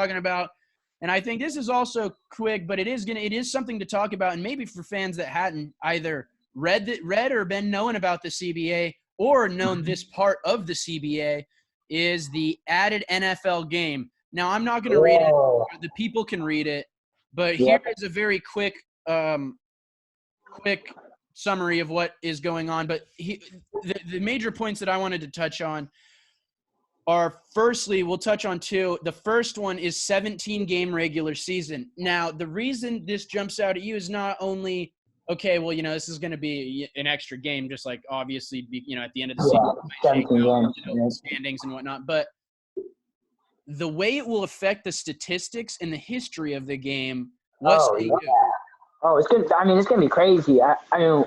talking about. And I think this is also quick, but it is something to talk about. And maybe for fans that hadn't either read or been knowing about the CBA or known this part of the CBA is the added NFL game. Now, I'm not going to read it. The people can read it. But here is a very quick summary of what is going on. But the major points that I wanted to touch on are, firstly, we'll touch on two. The first one is 17-game regular season. Now, the reason this jumps out at you is not only, okay, well, this is going to be an extra game, just like obviously, at the end of the season, standings and whatnot. But the way it will affect the statistics and the history of the game, it's good. I mean, it's going to be crazy. I mean,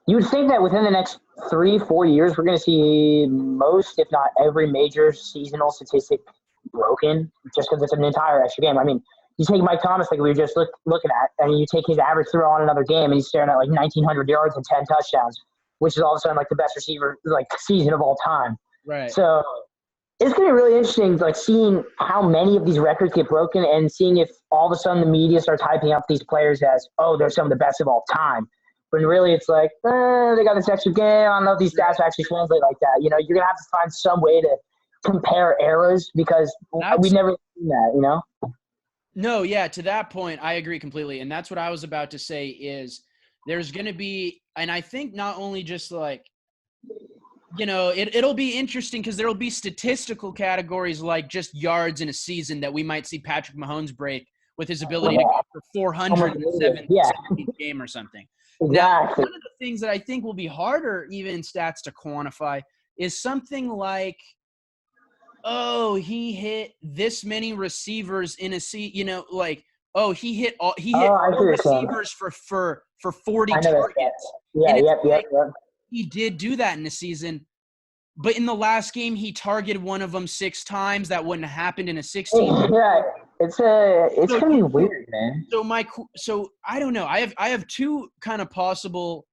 you would think that within the next 3-4 years, we're going to see most, if not every major seasonal statistic broken just because it's an entire extra game. I mean, you take Mike Thomas, like we were just looking at, and you take his average throw on another game, and he's staring at like 1,900 yards and 10 touchdowns, which is all of a sudden like the best receiver like season of all time. Right. So it's going to be really interesting, like seeing how many of these records get broken and seeing if all of a sudden the media starts hyping up these players as, oh, they're some of the best of all time. When really it's like, they got this extra game. I don't know if these stats actually translate like that. You're going to have to find some way to compare eras because we've never seen that, No, yeah, to that point, I agree completely. And that's what I was about to say is there's going to be – and I think not only just like – it'll be interesting because there'll be statistical categories like just yards in a season that we might see Patrick Mahomes break with his ability to go for 400 in the 17th game or something. Exactly. Now, one of the things that I think will be harder even in stats to quantify is something like, he hit this many receivers in a season, he hit all receivers for 40 targets. Yeah, he did do that in the season, but in the last game he targeted one of them 6 times. That wouldn't have happened in a 16. Yeah, it's gonna be weird, man. So I don't know. I have two kind of possible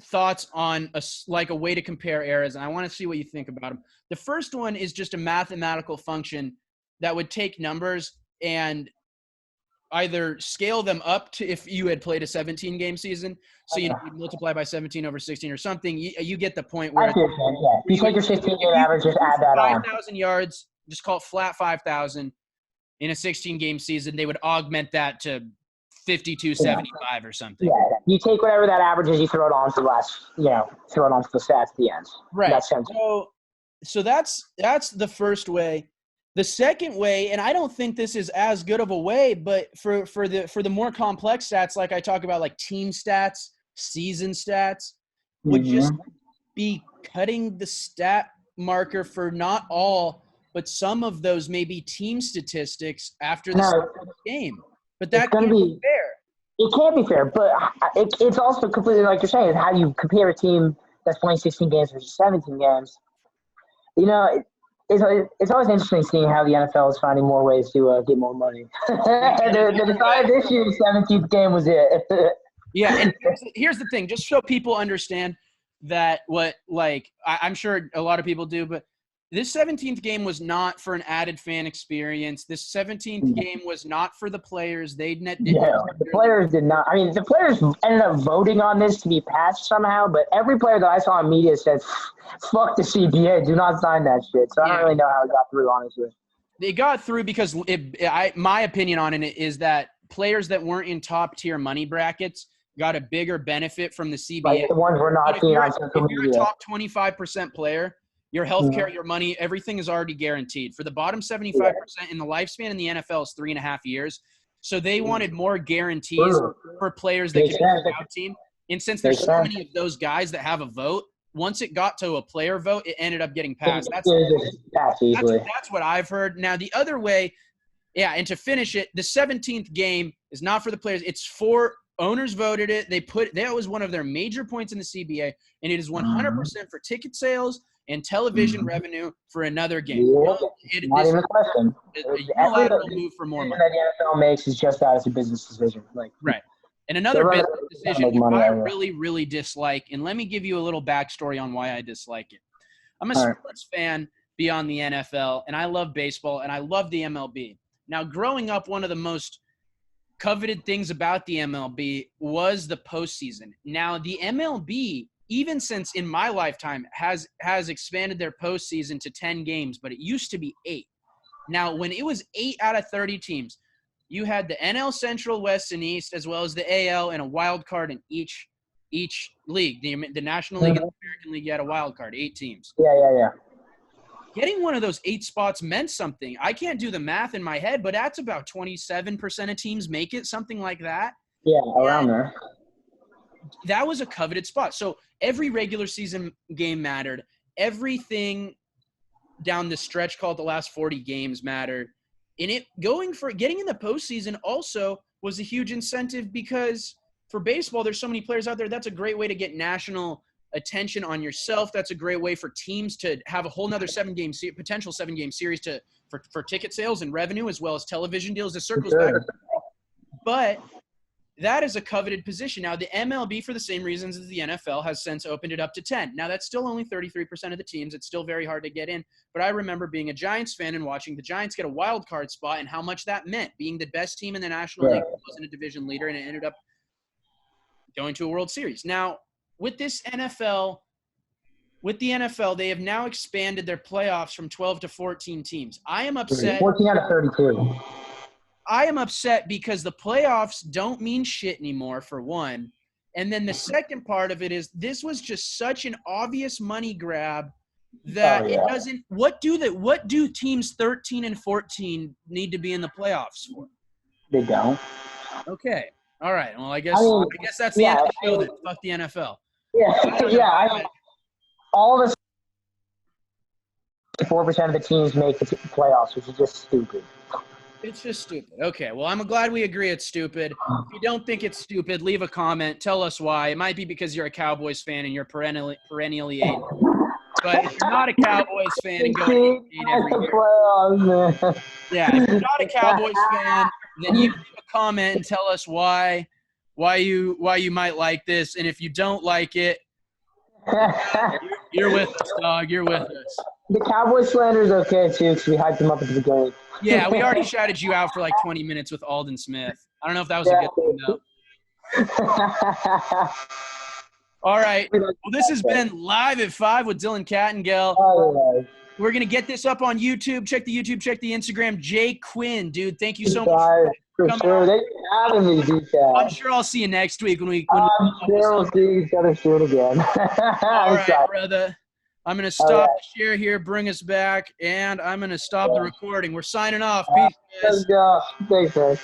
thoughts on a way to compare eras, and I want to see what you think about them. The first one is just a mathematical function that would take numbers and either scale them up to if you had played a 17-game season. So, you multiply by 17 over 16 or something. You get the point where you take your 15-game average, just add that on. 5,000 yards, just call it flat 5,000 in a 16-game season. They would augment that to 5,275 or something. Yeah, you take whatever that average is, you throw it on to the last, throw it onto the stats at the end. Right. So that's the first way. The second way, and I don't think this is as good of a way, but for the more complex stats, like I talk about, like team stats, season stats, would just be cutting the stat marker for not all, but some of those maybe team statistics after the game. But that can't be fair. It can't be fair, but it's also completely like you're saying, is how you compare a team that's playing 16 games versus 17 games. It's always interesting seeing how the NFL is finding more ways to get more money. The decided this year's 17th game was it. Yeah, and here's the thing, just so people understand that I'm sure a lot of people do, but this 17th game was not for an added fan experience. This 17th game was not for the players. The players did not. I mean, the players ended up voting on this to be passed somehow, but every player that I saw in media said, fuck the CBA, do not sign that shit. So I don't really know how it got through, honestly. It got through because my opinion on it is that players that weren't in top-tier money brackets got a bigger benefit from the CBA. Like the ones we're not seeing on social media. If you're a top 25% player, your healthcare, your money, everything is already guaranteed. For the bottom 75%, in the lifespan in the NFL is 3.5 years. So they wanted more guarantees for players that can be a scout team. And since there's so many of those guys that have a vote, once it got to a player vote, it ended up getting passed. That's what I've heard. Now, the other way, and to finish it, the 17th game is not for the players. It's for owners voted it. That was one of their major points in the CBA, and it is 100% for ticket sales and television revenue for another game. Not even a question. Unilateral move for more money. That the NFL makes is just that as a business decision. Right. And another business decision I really, really dislike, and let me give you a little backstory on why I dislike it. I'm a sports fan beyond the NFL, and I love baseball, and I love the MLB. Now, growing up, one of the most coveted things about the MLB was the postseason. Now, the MLB, even since in my lifetime, has expanded their postseason to 10 games, but it used to be 8. Now, when it was 8 out of 30 teams, you had the NL Central, West, and East, as well as the AL, and a wild card in each league. The National League and the American League, you had a wild card, 8 teams. Yeah. Getting one of those 8 spots meant something. I can't do the math in my head, but that's about 27% of teams make it, something like that. Yeah, around there. That was a coveted spot. So every regular season game mattered. Everything down the stretch called the last 40 games mattered. And getting in the postseason also was a huge incentive because for baseball, there's so many players out there. That's a great way to get national attention on yourself. That's a great way for teams to have a whole nother potential 7-game series for ticket sales and revenue, as well as television deals. It circles back. But that is a coveted position. Now, the MLB, for the same reasons as the NFL, has since opened it up to 10. Now, that's still only 33% of the teams. It's still very hard to get in. But I remember being a Giants fan and watching the Giants get a wild card spot and how much that meant, being the best team in the National League. It wasn't a division leader, and it ended up going to a World Series. Now, with the NFL, they have now expanded their playoffs from 12 to 14 teams. I am upset. 14 out of 32. I am upset because the playoffs don't mean shit anymore, for one. And then the second part of it is this was just such an obvious money grab that it doesn't – what do teams 13 and 14 need to be in the playoffs for? They don't. Okay. All right. Well, I guess that's the end of the show then. Fuck the NFL. Yeah. All the 4% of the teams make the playoffs, which is just stupid. It's just stupid. Okay, well, I'm glad we agree it's stupid. If you don't think it's stupid, leave a comment. Tell us why. It might be because you're a Cowboys fan and you're perennially 8. But if you're not a Cowboys fan and go to 8 every year. Yeah, if you're not a Cowboys fan, then you leave a comment and tell us why you might like this. And if you don't like it, you're with us, dog. You're with us. The Cowboys slander is okay, too, because we hyped them up at the beginning. Yeah, we already shouted you out for like 20 minutes with Alden Smith. I don't know if that was a good thing, though. All right. Well, this has been Live at 5 with Dylan Kattengell. We're going to get this up on YouTube. Check the YouTube. Check the Instagram. Jake Quinn, dude, thank you so much for sure. Thanks for having me, DK. I'm sure I'll see you next week when we I'm sure we'll see each other soon again. All right, brother. I'm going to stop the share here, bring us back, and I'm going to stop the recording. We're signing off. Peace, guys. Let's go. Thanks, man.